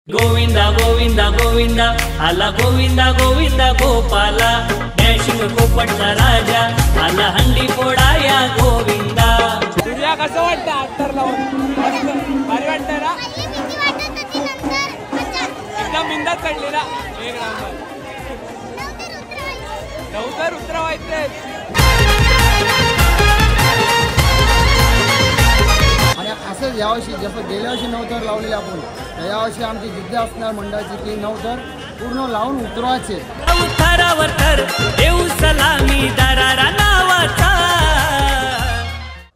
गोविंदा गोविंदा गोविंदा आला गोविंदा गोविंदा गोपाला डॅशिंग पोपटचा राजा आला हंडी फोडा या गोविंदा। तुला कसं वाटतं अत्तर लावून? भारी वाटतं ना? एकदम बिंदास चढली ना एक नंबर। लवकर उतरवायचंय आणि असंच यावर्षी जसं गेल्या वर्षी नवतर लावलेले आपण यावर्षी आमची जिद्द असणार मंडळाची की नवतर पूर्ण लावून उतरवायचे। उतारावर तर देऊ सलामी दरारा नावाचा।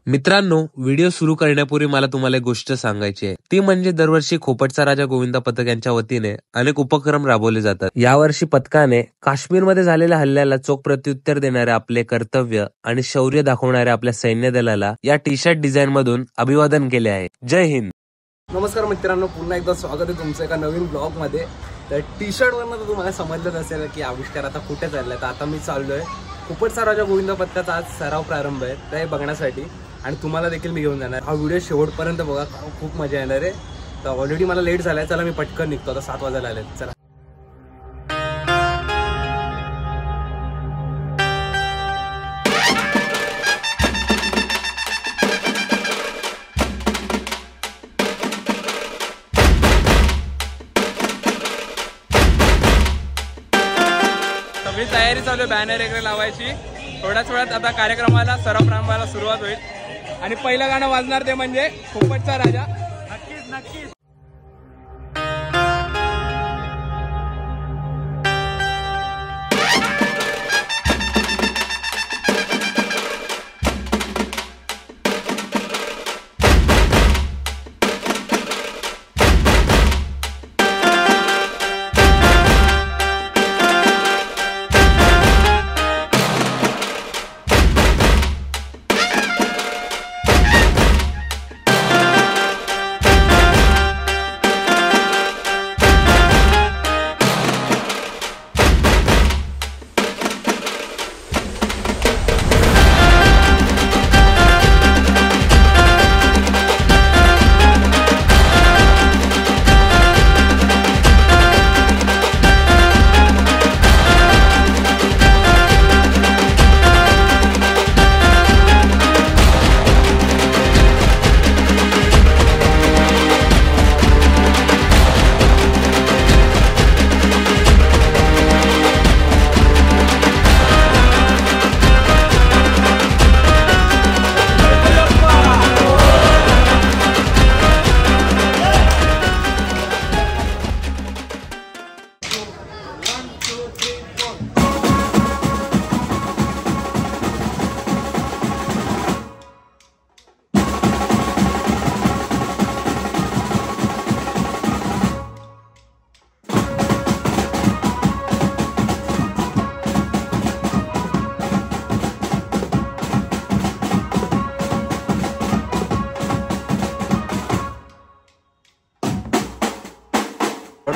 मित्रांनो, व्हिडिओ सुरू करण्यापूर्वी मला तुम्हाला एक गोष्ट सांगायची आहे, ती म्हणजे दरवर्षी खोपटचा राजा गोविंदा पथक यांच्या वतीने अनेक उपक्रम राबवले जातात। यावर्षी पथकाने काश्मीरमध्ये झालेल्या हल्ल्याला चोख प्रत्युत्तर देणारे आपले कर्तव्य आणि शौर्य दाखवणाऱ्या आपल्या सैन्य दलाला या टी शर्ट डिझाईन मधून अभिवादन केले आहे। जय हिंद। नमस्कार मित्रांनो, पुन्हा एकदा स्वागत आहे तुमचं एका नवीन ब्लॉग मध्ये। तर टी शर्ट वरनं तर तुम्हाला समजलंच असेल की आविष्कार आता कुठे चाललाय। तर आता मी चाललोय खोपटचा राजा गोविंदा पथकाचा आज सराव प्रारंभ आहे ते बघण्यासाठी आणि तुम्हाला देखील मी घेऊन जाणार। हा व्हिडिओ शेवटपर्यंत बघा, खूप मजा येणार आहे। तर ऑलरेडी मला लेट झालाय, चला मी पटकन निघतो, आता 7 वाजायला आलेत। चला सगळी तयारी चालू आहे, बॅनर वगैरे लावायची। थोड्याच वेळात आता कार्यक्रमाला सराव प्रारंभाला सुरुवात होईल आणि पहिलं गाणं वाजणार ते म्हणजे खोपटचा राजा। नक्कीच नक्कीच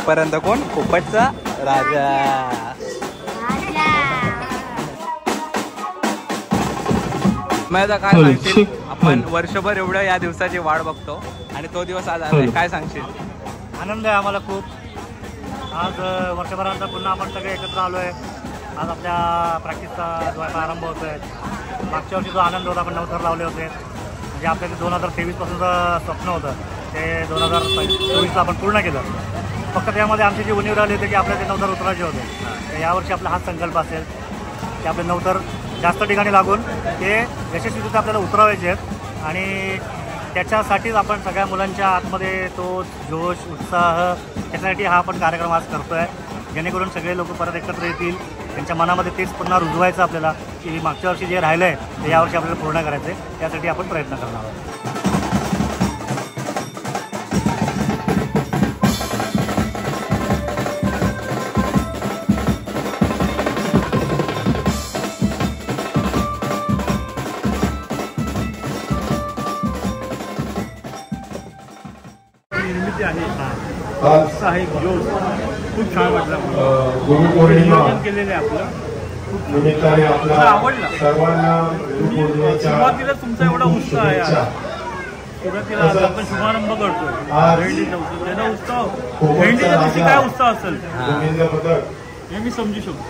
पर्यंत कोण? खोपटचा राजा। काय सांगशील? आपण वर्षभर एवढं या दिवसाची वाट बघतो आणि तो दिवस आज आलाय, काय सांगशील? आनंद आहे आम्हाला खूप। आज वर्षभरानंतर पुन्हा आपण सगळे एकत्र आलोय। आज आपल्या प्रॅक्टिसचा जो प्रारंभ होतोय। मागच्या वर्षी जो आनंद होता, आपण नवतर लावले होते, म्हणजे आपल्या 2023 पासूनचं स्वप्न होतं ते 2024ला आपण पूर्ण केलं। फक्त त्यामध्ये आमची जी उणीव राहिली होती की आपल्या ते नवतर उतरायचे होते। तर यावर्षी आपला हाच संकल्प असेल की आपले नवतर जास्त ठिकाणी लागून ते यशस्वीरित्या आपल्याला उतरवायचे आहेत आणि त्याच्यासाठीच आपण सगळ्या मुलांच्या आतमध्ये तो जोश उत्साह त्याच्यासाठी हा आपण कार्यक्रम आज करतो आहे, जेणेकरून सगळे लोक परत एकत्र येतील, त्यांच्या मनामध्ये तेच पुन्हा रुजवायचं आपल्याला की मागच्या वर्षी जे राहिलं आहे ते यावर्षी आपल्याला पूर्ण करायचं आहे। त्यासाठी आपण प्रयत्न करणार आहोत। खूप छान वाटलं। गुरुपौर्णिमा केलेलं आहे आपलं, निमित्ताने आपला सर्वांना सुरुवातीला तुमचा एवढा उत्साह आहे सुरुवातीला आज आपण शुभारंभ करतोय भेंडीचा उत्सव. त्याचा उत्सव भेंडीच्या दिवशी काय उत्सव असेल हे मी समजू शकतो.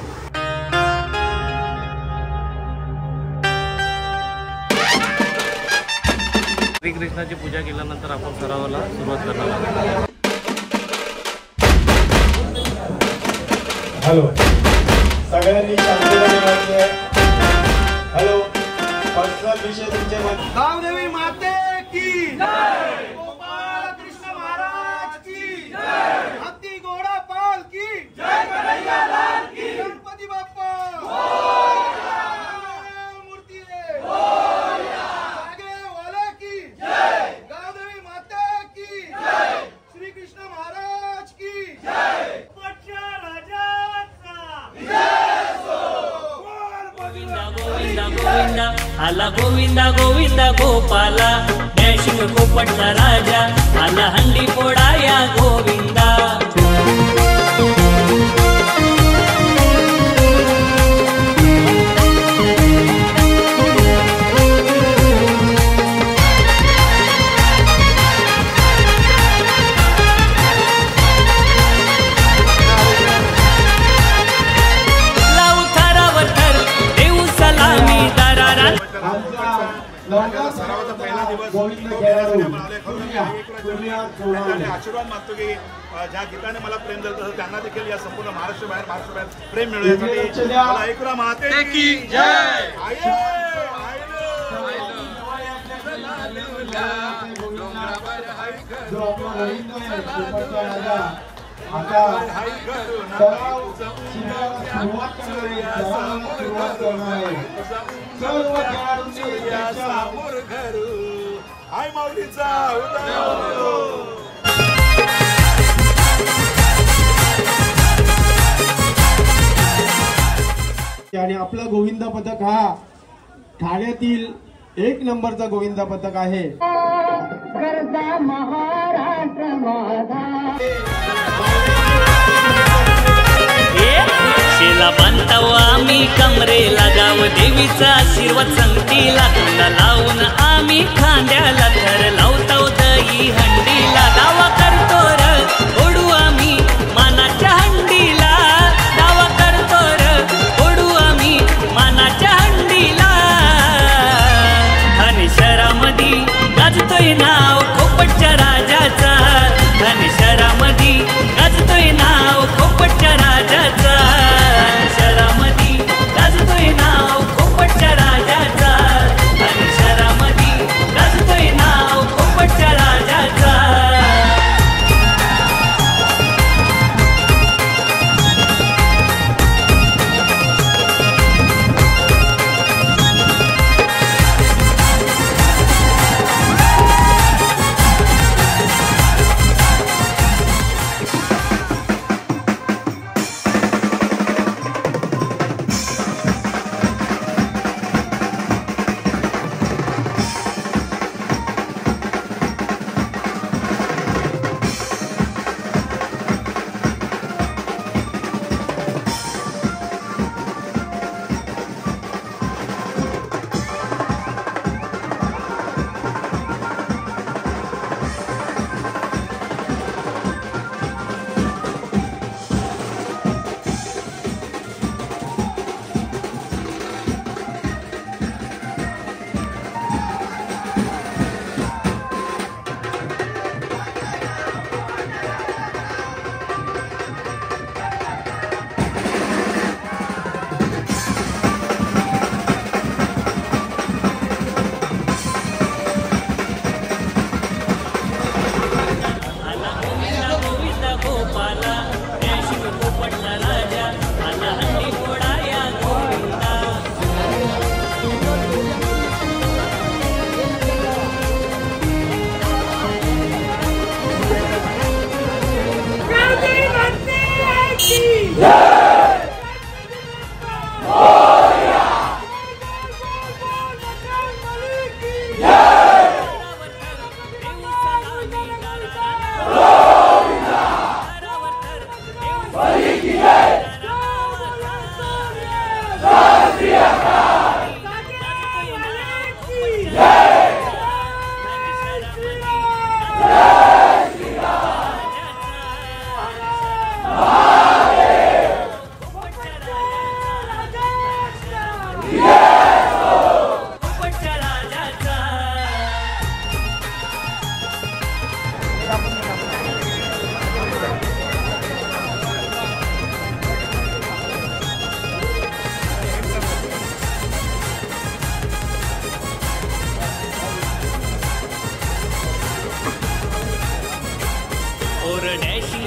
श्रीकृष्णाची पूजा केल्यानंतर आपण सरावाला सुरुवात करणार आहोत. हॅलो सगळ्यांनी शांतीला ठेवायचं आहे. हॅलो पर्सनल विषय तुमचे गावदेवी माते की जय, गोपाळ कृष्ण महाराज की जय, हत्ती घोडा पाल की जय, कन्हैया लाल की, गणपती बाप्पा मूर्ती आगे वाले की जय, गावदेवी माते की जय, श्री कृष्ण महाराज की जय. गोविंदा गोविंदा आला गोविंदा गोविंदा गोपाला, डॅशिंग पोपटचा राजा आला हंडी फोडा या गोविंदा. सरावाचा पहिला दिवस आशीर्वाद मागतो की ज्या गीताने मला प्रेम दिलं तसं त्यांना देखील या संपूर्ण महाराष्ट्र बाहेर प्रेम मिळू यासाठी मला ऐकूया माते की जय. आता सुरुवात करणार आहे. सर्व आई माऊलीचा आणि आपला गोविंदा पथक हा ठाण्यातील 1 नंबरचा गोविंदा पथक आहे. शेला बांधताव आम्ही कमरेला, गाव देवीचा आशीर्वाद संगतीला, तोंडा लावून आम्ही खांद्याला, थर लावताव दही हंडीला, दावा करतो र ओढू आम्ही मानाच्या हंडीला, दावा करतो र ओढू आम्ही मानाच्या हंडीला. ठाणे शहरामध्ये गाजतोय नाव खोपटच्या राजाचा, ठाणे शहरामध्ये गाजतोय नाव खोपटच्या राजाचा, शहरामध्ये गाजतोय नाव खोपटच्या राजाचा, ठाणे शहरामध्ये गाजतोय नाव खोपटच्या राजाचा.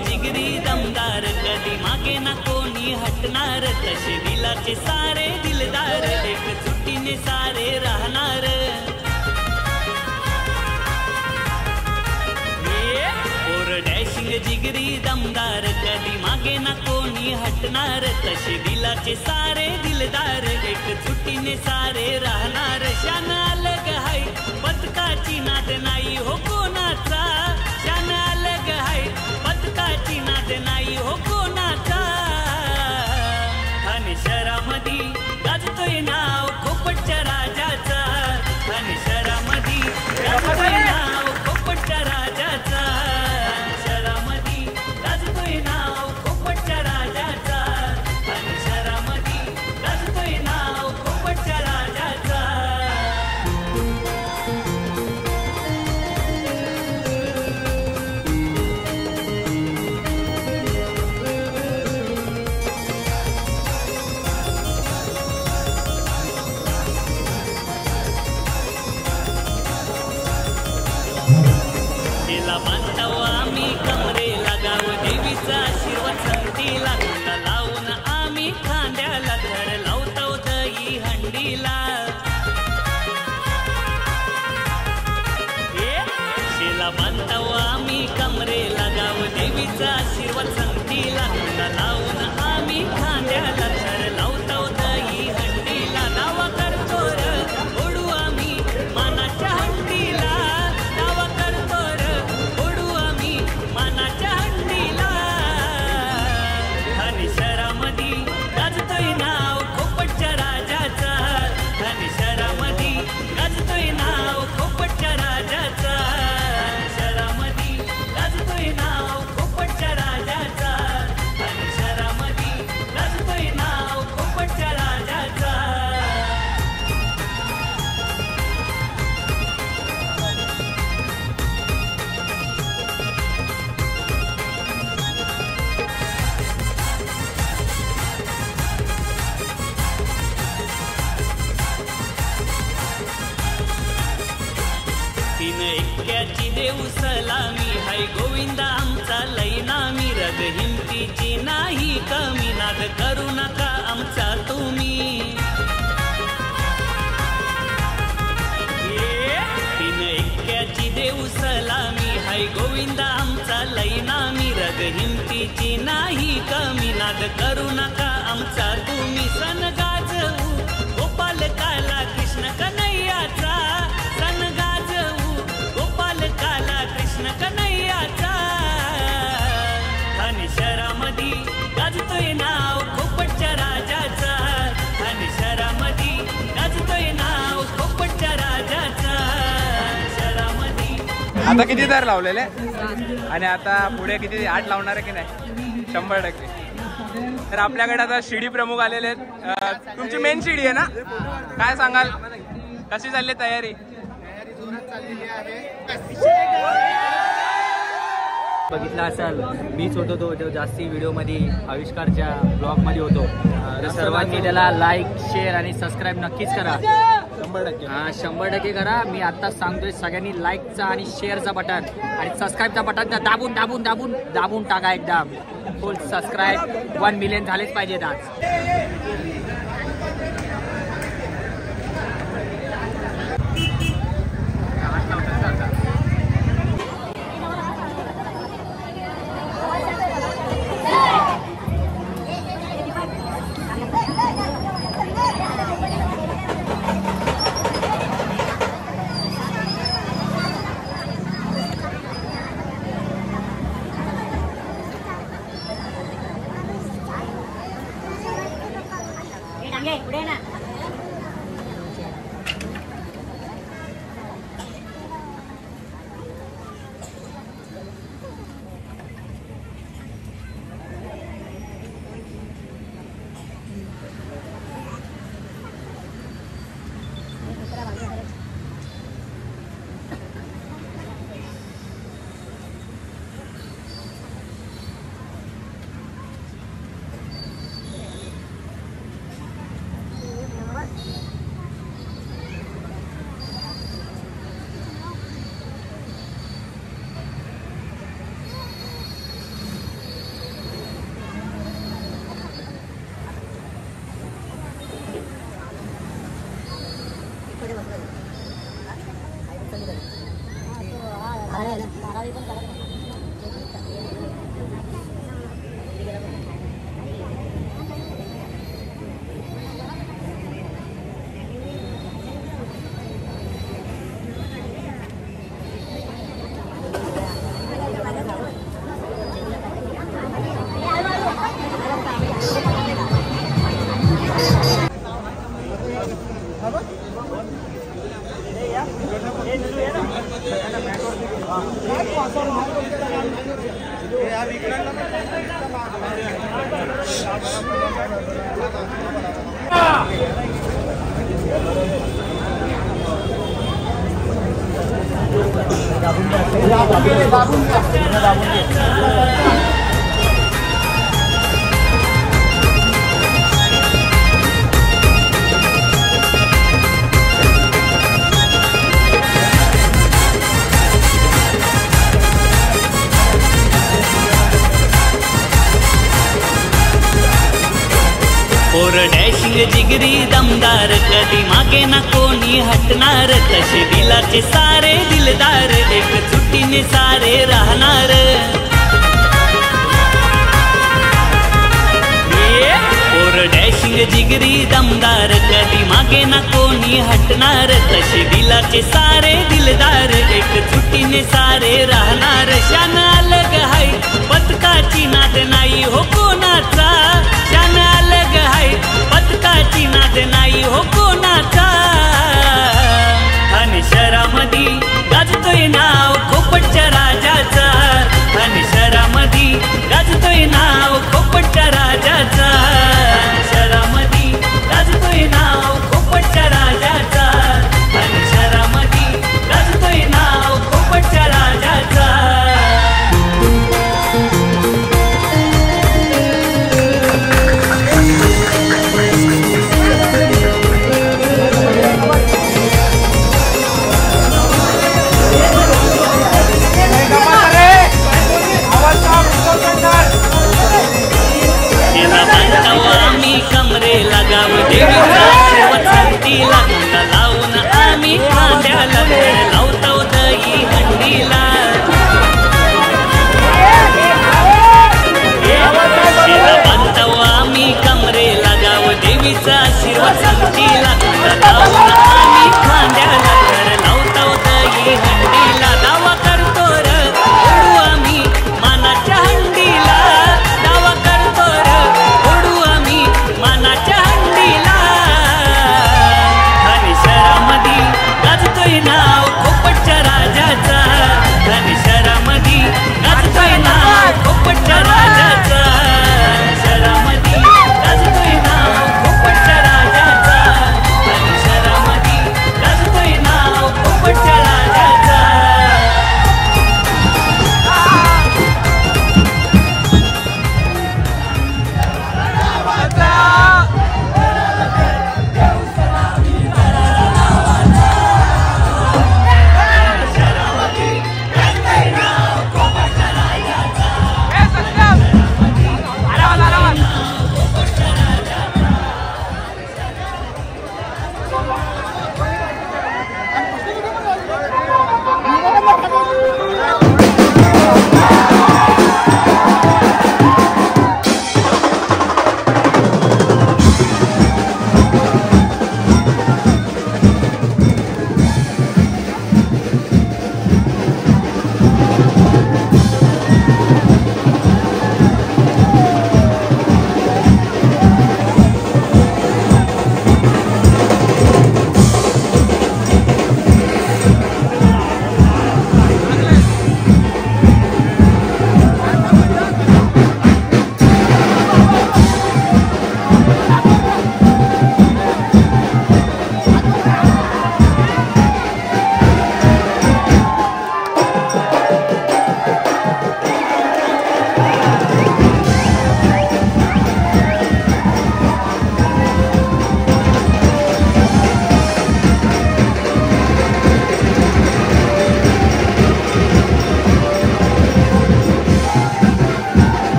जिगरी दमदार कधी मागे ना कोणी हटणार तसे दिलाचे सारे दिलदार एक चुटीने सारे राहणार डॅशिंग जिगरी दमदार कधी मागे ना कोणी हटणार तसे दिलाचे सारे दिलदार एक चुटीने सारे राहणार शान अलग हाय पथकाची नाद नाही हो कोणाचा शान अलग हाय पथकाची नाद नाही हो कोणाचा आणि शहरामध्ये गाजतोय नाव खोपटच्या राजाचा आणि शहरामध्ये गाजतोय नाव खोपटच्या राजाचा शहरामध्ये गाजतोय नाव खोपटच्या राजाचा आणि शहरामध्ये गाजतोय नाव खोपटच्या राजाचा बांधाव आम्ही कमरे लगाव देवीचा आशीर्वाद संगतीला खांदा लावून आम्ही खांद्याला धर लावतो दही हंडीला शेला बांधाव आम्ही कमरे लगाव देवीचा आशीर्वाद संगतीला खांदा लावून आम्ही खांद्याला धर लावतो दही हंडीला दावा करतो र ओढू आम्ही मानाच्या हंडीला दावा करतो मानाच्या हंडीला आणि शहरामध्ये गाजतोय नाव खोपटच्या राजाचा आणि शहरामध्ये गाजतोय नाव खोपटच्या राजाचा शहरामध्ये गाजतोय नाव खोपटच्या राजाचा आणि शहरामध्ये गाजतोय नाव खोपटच्या राजाचा तीन एक्क्याची देऊ सलामी हाय गोविंदा आमचा लैनामी रग हिमतीची नाही कमी नाद करू नका आमचा तुम्ही तीन एक्क्याची देऊ सलामी हाय गोविंदा आमचा लैनामी रग हिमतीची नाही कमी नाद करू नका आमचा तुम्ही सन गाजवू गोपाल काला कृष्ण कन्हैयाचा सन गाजवू गोपाल काला कृष्ण कन्हैयाचा आणि शहरामध्ये गाजतोय नाव खोपटच्या राजाचा आणि शहरामध्ये गाजतोय नाव खोपटच्या राजाचा शहरामध्ये आता किती दर लावलेले आणि आता पुढे किती 8 लावणार आहे की नाही 100%. तर आपल्याकडे आता शिडी प्रमुख आलेले आहेत. तुमची मेन शिडी आहे ना, काय सांगाल कशी चालली तयारी? बघितला असाल मीच होतो तो जास्ती व्हिडिओमध्ये आविष्कारच्या ब्लॉगमध्ये होतो. तर सर्वांनी त्याला लाईक शेअर आणि सबस्क्राईब नक्कीच करा. 100% करा. मी आत्ताच सांगतोय सगळ्यांनी लाईकचा आणि शेअरचा बटन आणि सबस्क्राईबचा बटन दाबून दाबून दाबून दाबून टाका. एकदम फुल सबस्क्राईब 1 मिलियन झालेच पाहिजेत आज. पोर डॅशिंग जिगरी दमदार कधी मागे ना कोणी हटणार तसे दिलाचे सारे दिलदार एक चुटीने सारे राहणार पोर डॅशिंग जिगरी दमदार कधी मागे ना कोणी हटणार तसे दिलाचे सारे दिलदार एक चुटीने सारे राहणार शान अलग हाय पथकाची नाद नाही हो कोणाचा शान अलग हाय पथकाची नाद नाही हो कोणाचा आणि शहरामध्ये गाजतोय नाव खोपटच्या राजाचा आणि शहरामध्ये गाजतोय नाव खोपटच्या राजाचा शहरामध्ये गाजतोय नाव खोपटच्या राजाचा आणि शहरामध्ये गाजतोय नाव खोपटच्या राजाचा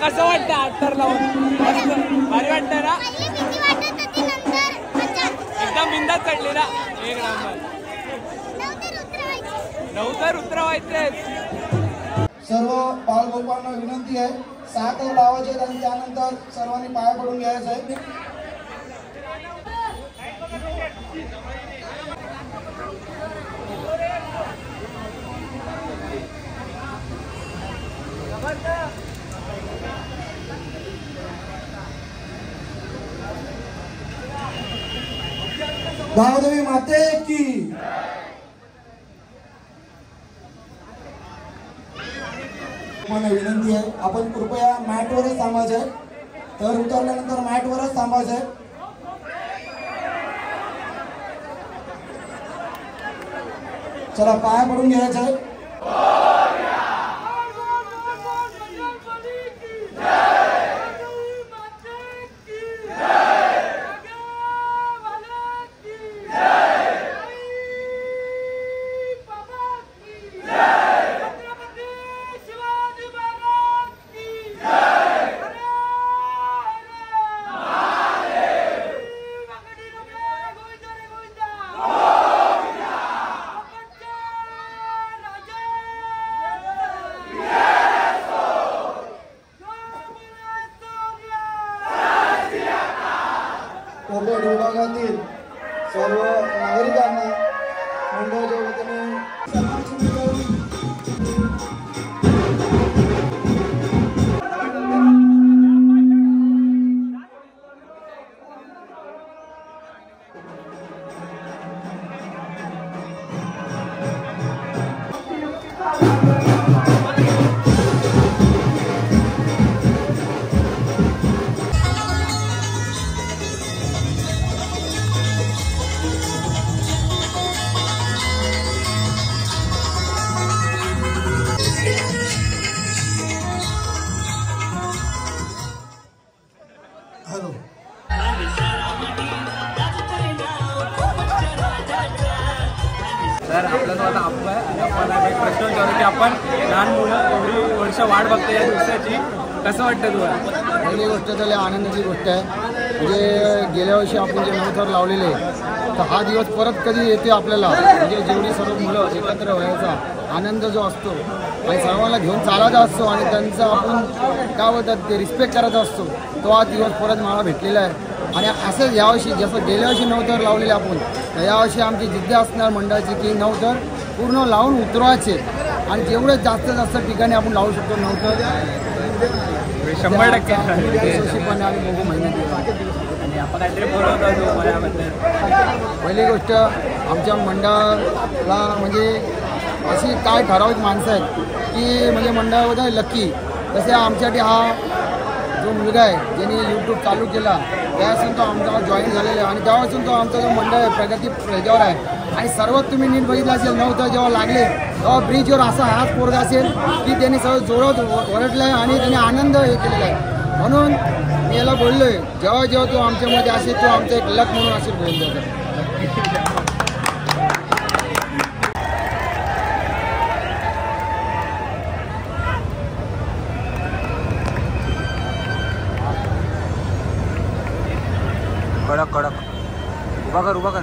कसं वाटतं अत्तर लावून? भारी वाटतं ना? एकदम बिंदास चढली ना? एक नंबर. नंतर उतरवायचे. सर्व बालगोपांना विनंती आहे, 6 लावायचे आणि त्यानंतर सर्वांनी पाया पडून घ्यायचं आहे. गावदेवी माते की. मला विनंती आहे, आपण कृपया मॅटवरच थांबायचं आहे. तर उतरल्यानंतर मॅटवरच थांबायचं आहे. चला पाया पडून घ्यायचं आहे. कोकण विभागातील सर्व नागरिकांना मंडळाच्या वतीने तर आपल्याला आता अप्पा आहे आणि आपल्याला एक प्रश्न विचारतो की आपण लहान मुलं एवढी वर्ष वाट बघते या दिवसाची, कसं वाटतं तुला? पहिली गोष्ट तर आनंदाची गोष्ट आहे. म्हणजे गेल्या वर्षी आपण जे 9 थर लावलेले तर हा दिवस परत कधी येते आपल्याला. म्हणजे जेवढी सर्व मुलं एकत्र व्हायचा आनंद जो असतो आणि सर्वांना घेऊन चालायचा असतो आणि त्यांचा आपण काय बोलतात ते रिस्पेक्ट करायचा असतो, तो हा दिवस परत मला भेटलेला आहे. आणि असंच यावर्षी जसं गेल्या वर्षी 9 थर लावलेले आपण, तर यावर्षी आमची जिद्द असणार मंडळाची की 9 थर पूर्ण लावून उतरवायचे आणि जेवढे जास्त ठिकाणी आपण लावू शकतो 9 थर 100% आम्ही बघू मेहनत. आणि आपण काहीतरी बोलवतो पहिली गोष्ट आमच्या मंडळाला म्हणजे अशी काय ठराविक माणसं आहेत की म्हणजे मंडळाबद्दल लकी. तसे आमच्यासाठी हा जो मुलगा आहे ज्यांनी यूट्यूब चालू केला त्यापासून तो आमचा जॉईन झालेला आहे आणि त्यापासून तो आमचा जो मंडळ आहे प्रगती ह्याच्यावर आहे. आणि सर्वात तुम्ही नीट बघितलं असेल 9 थर जेव्हा लागले तेव्हा ब्रिजवर असा हाच पोरगा असेल की त्यांनी सगळं जोरात ओरडलं आहे आणि त्यांनी आनंद हे केलेला आहे. म्हणून मी याला बोललो आहे जेव्हा तो आमच्यामध्ये असेल तो आमचा एक लक म्हणून असेल बोलून जातं. कडक उभा कर